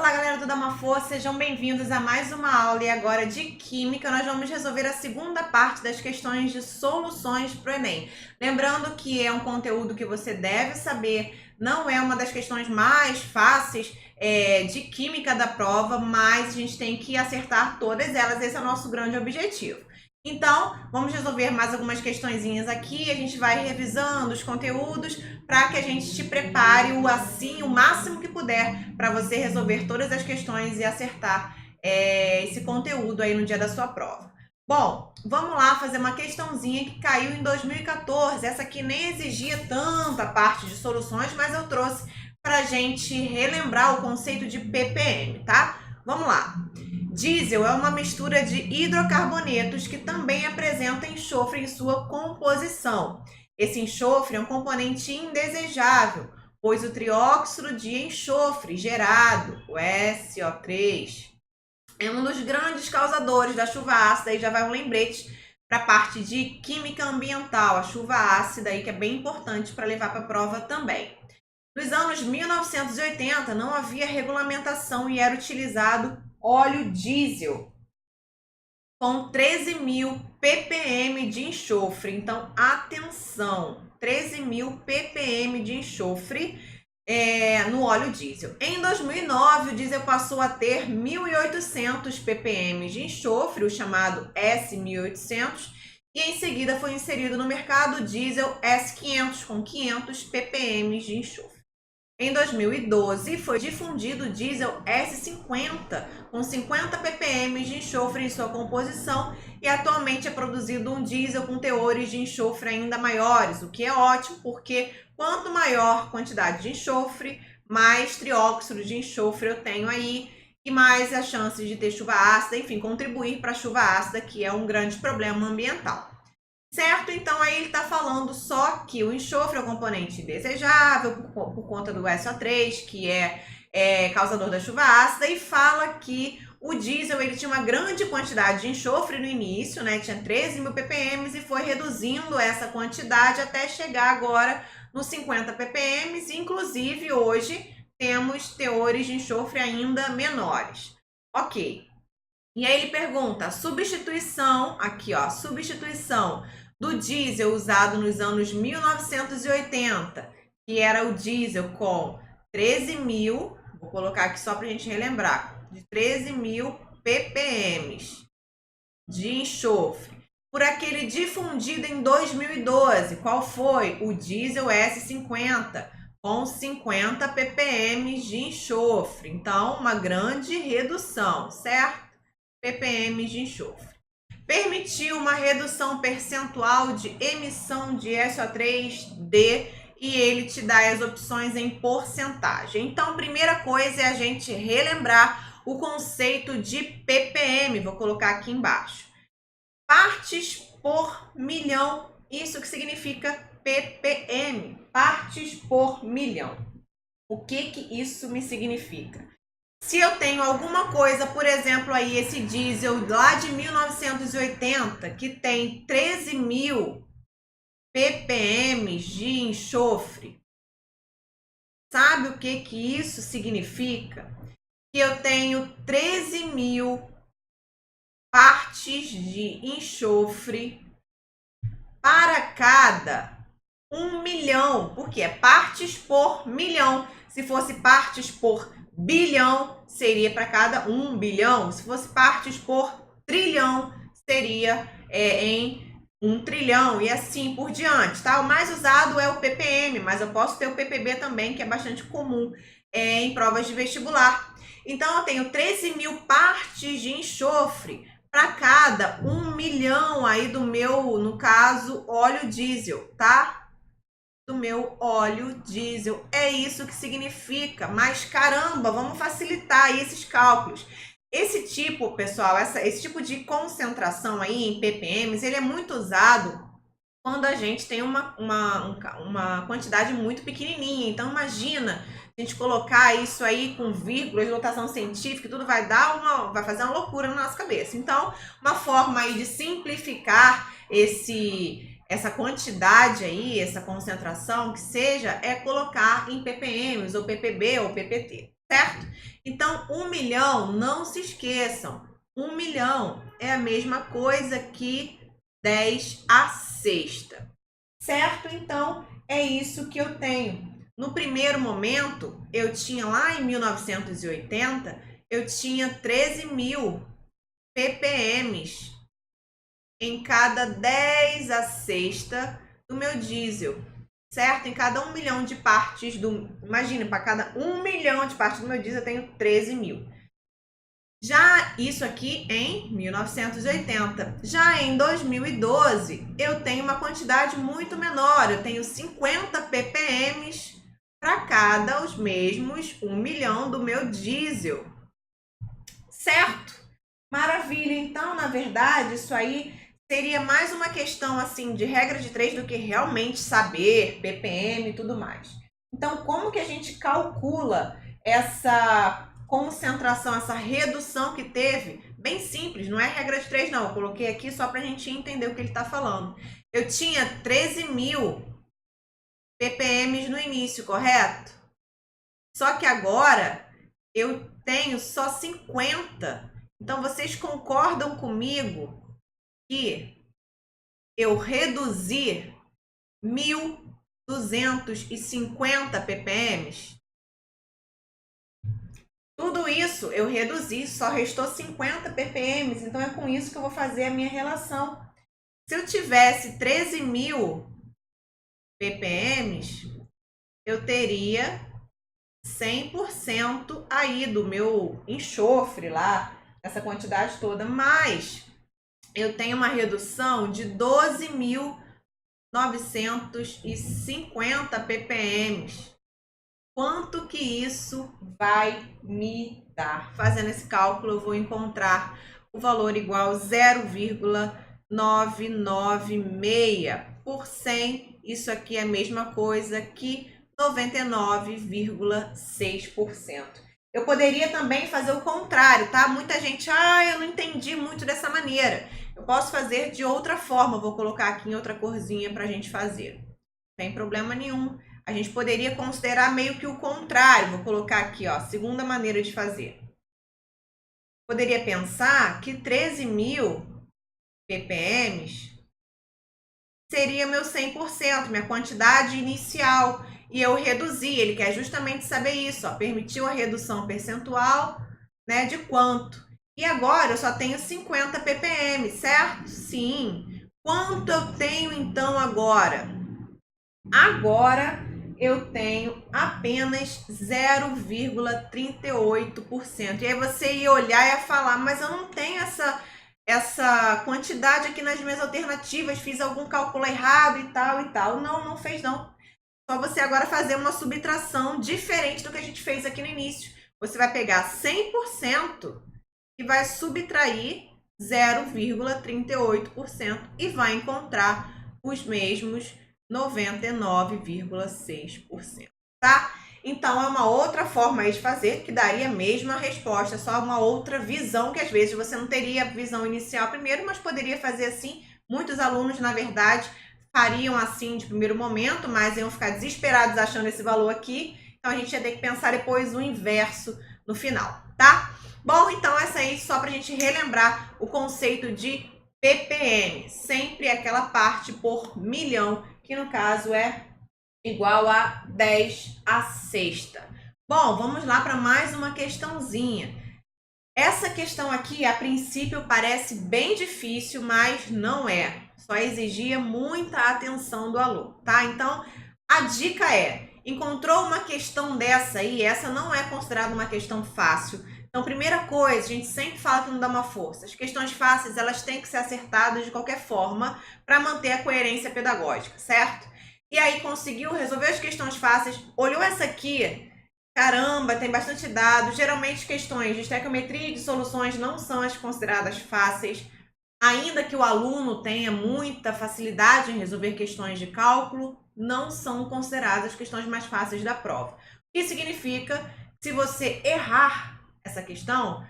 Olá galera do Damafô, sejam bem-vindos a mais uma aula e agora de Química nós vamos resolver a segunda parte das questões de soluções para o Enem. Lembrando que é um conteúdo que você deve saber, não é uma das questões mais fáceis de Química da prova, mas a gente tem que acertar todas elas, esse é o nosso grande objetivo. Então, vamos resolver mais algumas questõezinhas aqui, a gente vai revisando os conteúdos para que a gente te prepare o máximo que puder para você resolver todas as questões e acertar esse conteúdo aí no dia da sua prova. Bom, vamos lá fazer uma questãozinha que caiu em 2014. Essa aqui nem exigia tanta parte de soluções, mas eu trouxe para a gente relembrar o conceito de ppm, tá? Vamos lá. Diesel é uma mistura de hidrocarbonetos que também apresenta enxofre em sua composição. Esse enxofre é um componente indesejável, pois o trióxido de enxofre gerado, o SO3, é um dos grandes causadores da chuva ácida. E já vai um lembrete para a parte de química ambiental, a chuva ácida aí que é bem importante para levar para a prova também. Nos anos 1980 não havia regulamentação e era utilizado óleo diesel com 13.000 ppm de enxofre. Então, atenção, 13.000 ppm de enxofre no óleo diesel. Em 2009, o diesel passou a ter 1.800 ppm de enxofre, o chamado S1800, e em seguida foi inserido no mercado o diesel S500 com 500 ppm de enxofre. Em 2012, foi difundido o diesel S50 com 50 ppm de enxofre em sua composição e atualmente é produzido um diesel com teores de enxofre ainda maiores, o que é ótimo porque quanto maior quantidade de enxofre, mais trióxido de enxofre eu tenho aí e mais as chances de ter chuva ácida, enfim, contribuir para a chuva ácida, que é um grande problema ambiental. Certo? Então, aí ele está falando só que o enxofre é um componente desejável por conta do SO3, que é causador da chuva ácida, e fala que o diesel ele tinha uma grande quantidade de enxofre no início, né? Tinha 13.000 ppm e foi reduzindo essa quantidade até chegar agora nos 50 ppm, e inclusive hoje temos teores de enxofre ainda menores. Ok. E aí ele pergunta, substituição, aqui ó, substituição do diesel usado nos anos 1980, que era o diesel com 13.000, vou colocar aqui só para a gente relembrar, de 13.000 ppm de enxofre, por aquele difundido em 2012, qual foi? O diesel S50, com 50 ppm de enxofre. Então, uma grande redução, certo? ppm de enxofre. Permitiu uma redução percentual de emissão de SO3D e ele te dá as opções em porcentagem. Então, primeira coisa é a gente relembrar o conceito de ppm. Vou colocar aqui embaixo. Partes por milhão. Isso que significa ppm. Partes por milhão. O que isso me significa? Se eu tenho alguma coisa, por exemplo, aí esse diesel lá de 1980, que tem 13.000 ppm de enxofre, sabe o que isso significa? Que eu tenho 13.000 partes de enxofre para cada 1 milhão, porque é partes por milhão. Se fosse partes por bilhão, seria para cada 1 bilhão. Se fosse partes por trilhão, seria em 1 trilhão e assim por diante, tá? O mais usado é o ppm, mas eu posso ter o ppb também, que é bastante comum em provas de vestibular. Então, eu tenho 13.000 partes de enxofre para cada 1 milhão aí do meu, no caso, óleo diesel, tá? Do meu óleo diesel. É isso que significa. Mas caramba, vamos facilitar aí esses cálculos. Esse tipo, pessoal, esse tipo de concentração aí em ppm, ele é muito usado quando a gente tem uma quantidade muito pequenininha. Então, imagina a gente colocar isso aí com vírgulas, notação científica, tudo vai fazer uma loucura na nossa cabeça. Então, uma forma aí de simplificar essa quantidade aí, essa concentração que seja, é colocar em ppm, ou ppb, ou ppt, certo? Então, 1 milhão, não se esqueçam, 1 milhão é a mesma coisa que 10 à sexta, certo? Então, é isso que eu tenho. No primeiro momento, eu tinha lá em 1980, eu tinha 13.000 ppm em cada 10 à sexta do meu diesel, certo? Em cada 1 milhão de partes do... Imagina, para cada 1 milhão de partes do meu diesel eu tenho 13.000. Já isso aqui em 1980. Já em 2012, eu tenho uma quantidade muito menor. Eu tenho 50 ppm para cada os mesmos 1 milhão do meu diesel. Certo? Maravilha. Então, na verdade, isso aí seria mais uma questão assim de regra de 3 do que realmente saber ppm e tudo mais. Então, como que a gente calcula essa concentração, essa redução que teve? Bem simples, não é regra de 3 não, eu coloquei aqui só para a gente entender o que ele está falando. Eu tinha 13.000 ppm no início, correto? Só que agora eu tenho só 50. Então, vocês concordam comigo que eu reduzi 1.250 ppm? Tudo isso eu reduzi, só restou 50 ppm, então é com isso que eu vou fazer a minha relação. Se eu tivesse 13.000 ppm, eu teria 100% aí do meu enxofre lá, essa quantidade toda, mas eu tenho uma redução de 12.950 ppm. Quanto que isso vai me dar? Fazendo esse cálculo, eu vou encontrar o valor igual a 0,996 por 100. Isso aqui é a mesma coisa que 99,6%. Eu poderia também fazer o contrário, tá? Muita gente, eu não entendi muito dessa maneira. Eu posso fazer de outra forma, vou colocar aqui em outra corzinha pra gente fazer. Não tem problema nenhum. A gente poderia considerar meio que o contrário. Vou colocar aqui, ó, segunda maneira de fazer. Poderia pensar que 13.000 ppm seria meu 100%, minha quantidade inicial. E eu reduzi, ele quer justamente saber isso, ó, permitiu a redução percentual, né, de quanto? E agora eu só tenho 50 ppm, certo? Sim. Quanto eu tenho então agora? Agora eu tenho apenas 0,38%. E aí você ia olhar e ia falar, mas eu não tenho essa quantidade aqui nas minhas alternativas, fiz algum cálculo errado e tal e tal. Não, não fez não. Só você agora fazer uma subtração diferente do que a gente fez aqui no início. Você vai pegar 100% e vai subtrair 0,38% e vai encontrar os mesmos 99,6%, tá? Então, é uma outra forma aí de fazer que daria a mesma resposta, só uma outra visão, que às vezes você não teria a visão inicial primeiro, mas poderia fazer assim. Muitos alunos, na verdade, fariam assim de primeiro momento, mas iam ficar desesperados achando esse valor aqui. Então, a gente ia ter que pensar depois o inverso no final, tá? Bom, então essa aí só pra gente relembrar o conceito de ppm. Sempre aquela parte por milhão, que no caso é igual a 10 à sexta. Bom, vamos lá para mais uma questãozinha. Essa questão aqui, a princípio, parece bem difícil, mas não é. Só exigia muita atenção do aluno, tá? Então, a dica é, encontrou uma questão dessa aí, essa não é considerada uma questão fácil. Então, primeira coisa, a gente sempre fala que não dá uma força. As questões fáceis, elas têm que ser acertadas de qualquer forma para manter a coerência pedagógica, certo? E aí, conseguiu resolver as questões fáceis, olhou essa aqui, caramba, tem bastante dados. Geralmente, questões de estequiometria e de soluções não são as consideradas fáceis, ainda que o aluno tenha muita facilidade em resolver questões de cálculo, não são consideradas as questões mais fáceis da prova. O que significa que se você errar essa questão,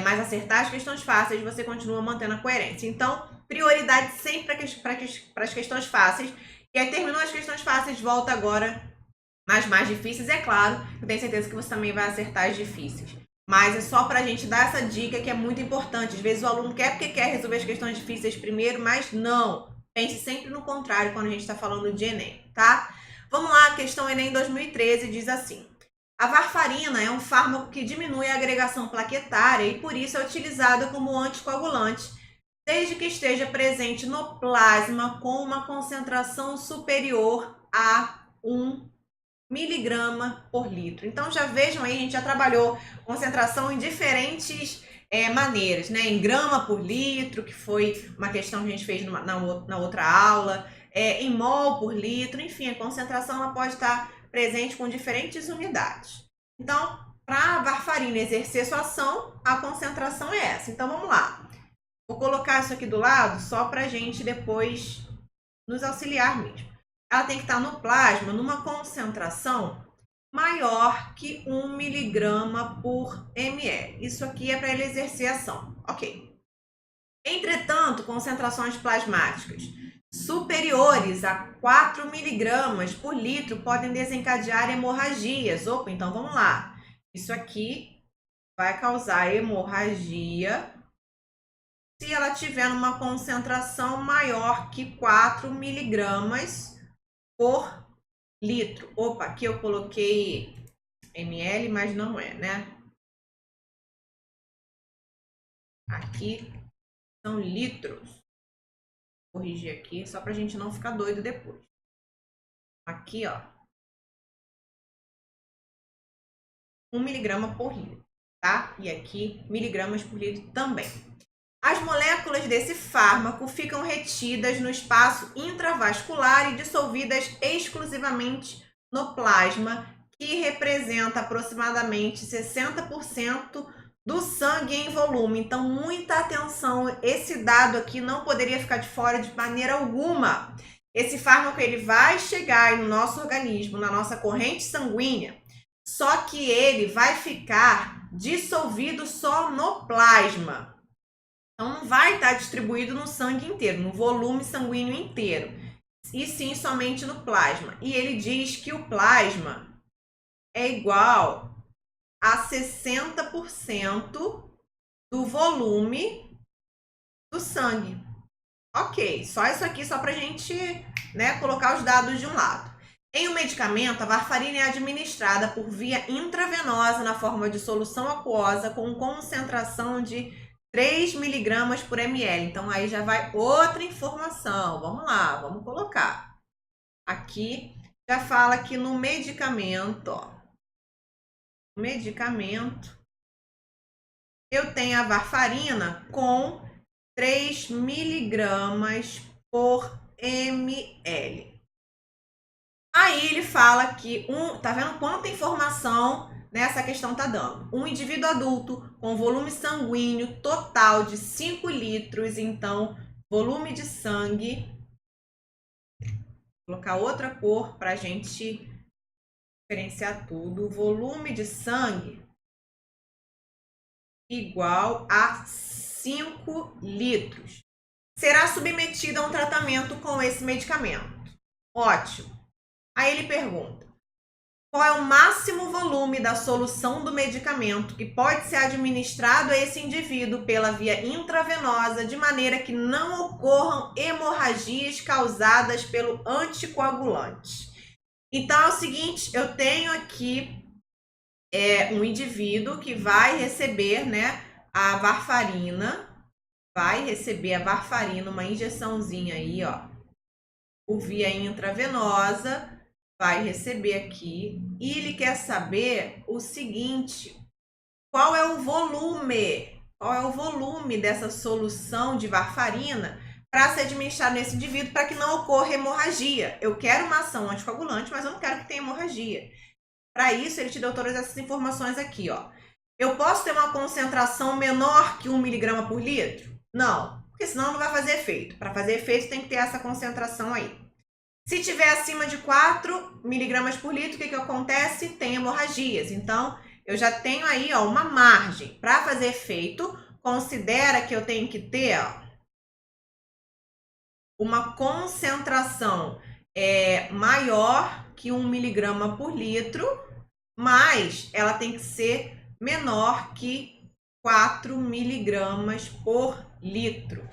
mas acertar as questões fáceis, você continua mantendo a coerência. Então, prioridade sempre para as questões fáceis. E aí, terminou as questões fáceis, volta agora Nas mais difíceis, é claro, eu tenho certeza que você também vai acertar as difíceis. Mas é só para a gente dar essa dica que é muito importante. Às vezes o aluno quer porque quer resolver as questões difíceis primeiro, mas não. Pense sempre no contrário quando a gente está falando de Enem, tá? Vamos lá, a questão Enem 2013 diz assim: a varfarina é um fármaco que diminui a agregação plaquetária e por isso é utilizado como anticoagulante, desde que esteja presente no plasma com uma concentração superior a 1 miligrama por litro. Então já vejam aí, a gente já trabalhou concentração em diferentes maneiras, né? Em grama por litro, que foi uma questão que a gente fez na outra aula, em mol por litro, enfim, a concentração ela pode estar presente com diferentes unidades. Então, para a varfarina exercer sua ação, a concentração é essa. Então vamos lá. Vou colocar isso aqui do lado só para a gente depois nos auxiliar mesmo. Ela tem que estar no plasma numa concentração maior que 1 miligrama por ml. Isso aqui é para ele exercer ação. Ok. Entretanto, concentrações plasmáticas superiores a 4 miligramas por litro podem desencadear hemorragias. Opa, então vamos lá. Isso aqui vai causar hemorragia se ela tiver uma concentração maior que 4 miligramas por litro. Opa, aqui eu coloquei ml, mas não é, né? Aqui são litros. Vou corrigir aqui, só pra gente não ficar doido depois. Aqui, ó. 1 miligrama por litro, tá? E aqui, miligramas por litro também. As moléculas desse fármaco ficam retidas no espaço intravascular e dissolvidas exclusivamente no plasma, que representa aproximadamente 60% do sangue em volume. Então, muita atenção, esse dado aqui não poderia ficar de fora de maneira alguma. Esse fármaco ele vai chegar no nosso organismo, na nossa corrente sanguínea, só que ele vai ficar dissolvido só no plasma. Então, não vai estar distribuído no sangue inteiro, no volume sanguíneo inteiro, e sim somente no plasma. E ele diz que o plasma é igual a 60% do volume do sangue. Ok, só isso aqui, só para a gente, né, colocar os dados de um lado. Em um medicamento, a varfarina é administrada por via intravenosa na forma de solução aquosa com concentração de 3 miligramas por ml. Então, aí já vai outra informação. Vamos lá, vamos colocar. Aqui já fala que no medicamento, ó, eu tenho a varfarina com 3 miligramas por ml. Aí ele fala que tá vendo quanta informação nessa questão tá dando? Um indivíduo adulto com volume sanguíneo total de 5 litros, então volume de sangue, vou colocar outra cor para a gente diferenciar tudo. Volume de sangue igual a 5 litros. Será submetido a um tratamento com esse medicamento. Ótimo. Aí ele pergunta: qual é o máximo volume da solução do medicamento que pode ser administrado a esse indivíduo pela via intravenosa de maneira que não ocorram hemorragias causadas pelo anticoagulante? Então é o seguinte, eu tenho aqui um indivíduo que vai receber, né, a varfarina, uma injeçãozinha aí, ó, por via intravenosa, vai receber aqui, e ele quer saber o seguinte: qual é o volume? Qual é o volume dessa solução de varfarina para ser administrado nesse indivíduo para que não ocorra hemorragia? Eu quero uma ação anticoagulante, mas eu não quero que tenha hemorragia. Para isso, ele te deu todas essas informações aqui, ó. Eu posso ter uma concentração menor que 1 miligrama por litro? Não, porque senão não vai fazer efeito. Para fazer efeito, tem que ter essa concentração aí. Se tiver acima de 4 miligramas por litro, o que acontece? Tem hemorragias. Então, eu já tenho aí, ó, uma margem. Para fazer efeito, considera que eu tenho que ter, ó, uma concentração maior que 1 miligrama por litro, mas ela tem que ser menor que 4 miligramas por litro,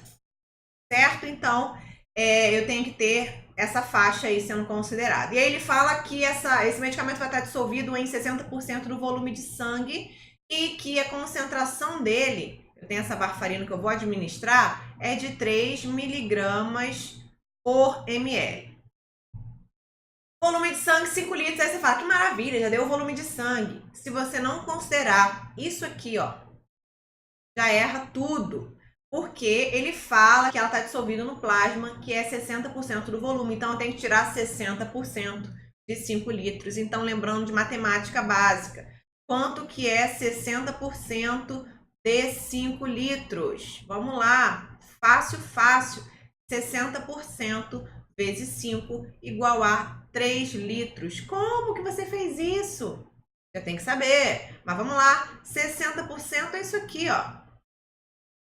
certo? Então, eu tenho que ter essa faixa aí sendo considerada. E aí ele fala que esse medicamento vai estar dissolvido em 60% do volume de sangue e que a concentração dele, eu tenho essa varfarina que eu vou administrar, é de 3 miligramas por ml. Volume de sangue, 5 litros. Aí você fala, que maravilha, já deu o volume de sangue. Se você não considerar isso aqui, ó, já erra tudo. Porque ele fala que ela está dissolvida no plasma, que é 60% do volume. Então, eu tenho que tirar 60% de 5 litros. Então, lembrando de matemática básica. Quanto que é 60% de 5 litros? Vamos lá. Fácil, fácil. 60% vezes 5 igual a 3 litros. Como que você fez isso? Já tem que saber. Mas vamos lá. 60% é isso aqui, ó.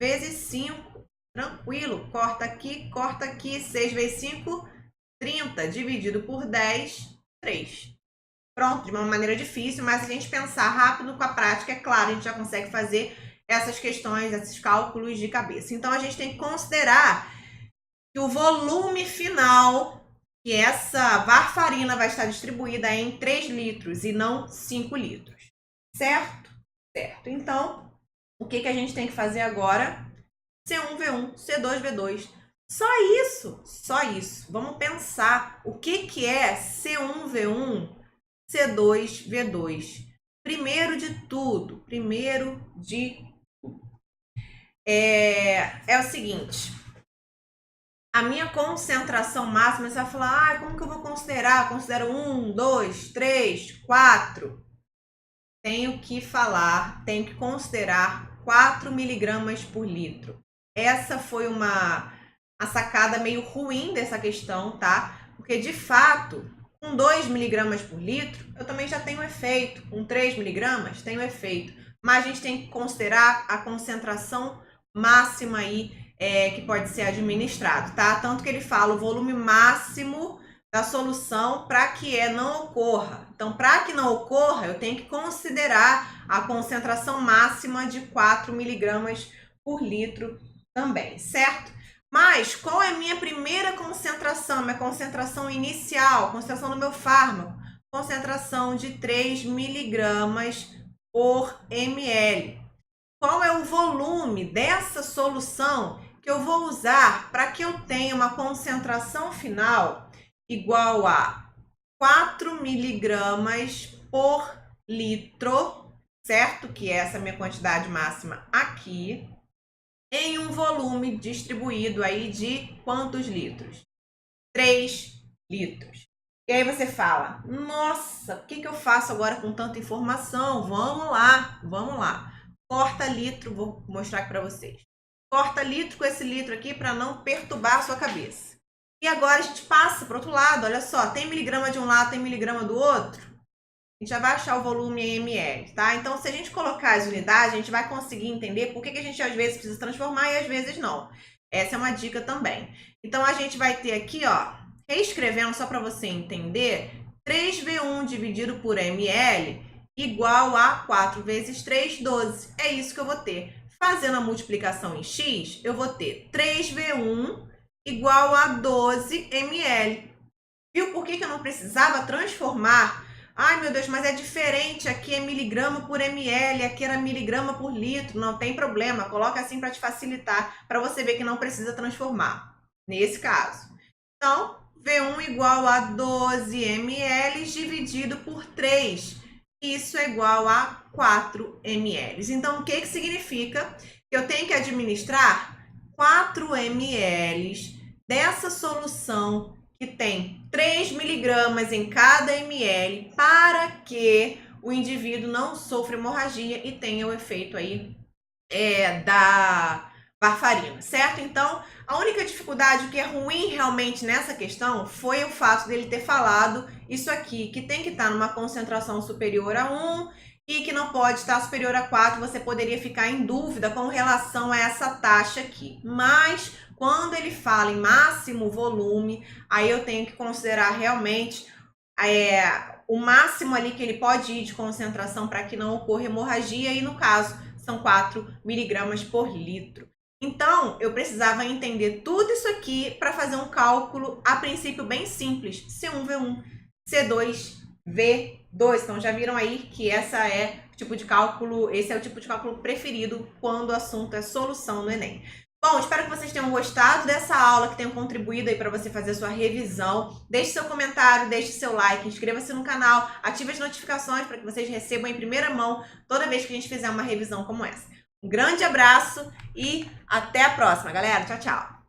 Vezes 5. Tranquilo. Corta aqui. 6 vezes 5, 30. Dividido por 10, 3. Pronto, de uma maneira difícil, mas se a gente pensar rápido com a prática, é claro, a gente já consegue fazer essas questões, esses cálculos de cabeça. Então, a gente tem que considerar que o volume final, que essa varfarina vai estar distribuída é em 3 litros e não 5 litros. Certo? Certo. Então, o que a gente tem que fazer agora? C1V1, C2V2. Só isso, só isso. Vamos pensar o que é C1V1, C2V2. Primeiro de tudo, é o seguinte. A minha concentração máxima, você vai falar, como que eu vou considerar? Considero 1, 2, 3, 4. Tenho que considerar 4 miligramas por litro. Essa foi uma sacada meio ruim dessa questão, tá? Porque, de fato, com 2 miligramas por litro, eu também já tenho efeito. Com 3 miligramas, tenho efeito. Mas a gente tem que considerar a concentração máxima aí que pode ser administrado, tá? Tanto que ele fala o volume máximo da solução para que não ocorra. Então, para que não ocorra, eu tenho que considerar a concentração máxima de 4 miligramas por litro também, certo? Mas qual é a minha primeira concentração, minha concentração inicial, concentração do meu fármaco? Concentração de 3 miligramas por ml. Qual é o volume dessa solução que eu vou usar para que eu tenha uma concentração final igual a 4 miligramas por litro, certo? Que é essa minha quantidade máxima aqui, em um volume distribuído aí de quantos litros? 3 litros. E aí você fala, nossa, o que eu faço agora com tanta informação? Vamos lá. Corta litro, vou mostrar aqui para vocês. Corta litro com esse litro aqui para não perturbar a sua cabeça. E agora a gente passa para o outro lado, olha só, tem miligrama de um lado, tem miligrama do outro. A gente já vai achar o volume em ml, tá? Então, se a gente colocar as unidades, a gente vai conseguir entender por que a gente às vezes precisa transformar e às vezes não. Essa é uma dica também. Então, a gente vai ter aqui, ó, reescrevendo só para você entender, 3V1 dividido por ml igual a 4 vezes 3, 12. É isso que eu vou ter. Fazendo a multiplicação em x, eu vou ter 3V1 igual a 12 ml. Viu por que eu não precisava transformar? Ai, meu Deus, mas é diferente. Aqui é miligrama por ml, aqui era miligrama por litro. Não tem problema, coloca assim para te facilitar, para você ver que não precisa transformar, nesse caso. Então, V1 igual a 12 ml dividido por 3. Isso é igual a 4 ml. Então, o que significa? Que eu tenho que administrar 4 ml dessa solução que tem 3 miligramas em cada ml para que o indivíduo não sofra hemorragia e tenha o efeito aí da varfarina, certo? Então, a única dificuldade, o que é ruim realmente nessa questão, foi o fato dele ter falado isso aqui, que tem que estar numa concentração superior a 1 e que não pode estar superior a 4. Você poderia ficar em dúvida com relação a essa taxa aqui. Mas, quando ele fala em máximo volume, aí eu tenho que considerar realmente o máximo ali que ele pode ir de concentração para que não ocorra hemorragia, e no caso são 4 miligramas por litro. Então, eu precisava entender tudo isso aqui para fazer um cálculo, a princípio, bem simples. C1V1, C2V2. Então, já viram aí que esse é o tipo de cálculo preferido quando o assunto é solução no Enem. Bom, espero que vocês tenham gostado dessa aula, que tenham contribuído aí para você fazer a sua revisão. Deixe seu comentário, deixe seu like, inscreva-se no canal, ative as notificações para que vocês recebam em primeira mão toda vez que a gente fizer uma revisão como essa. Um grande abraço e até a próxima, galera. Tchau, tchau.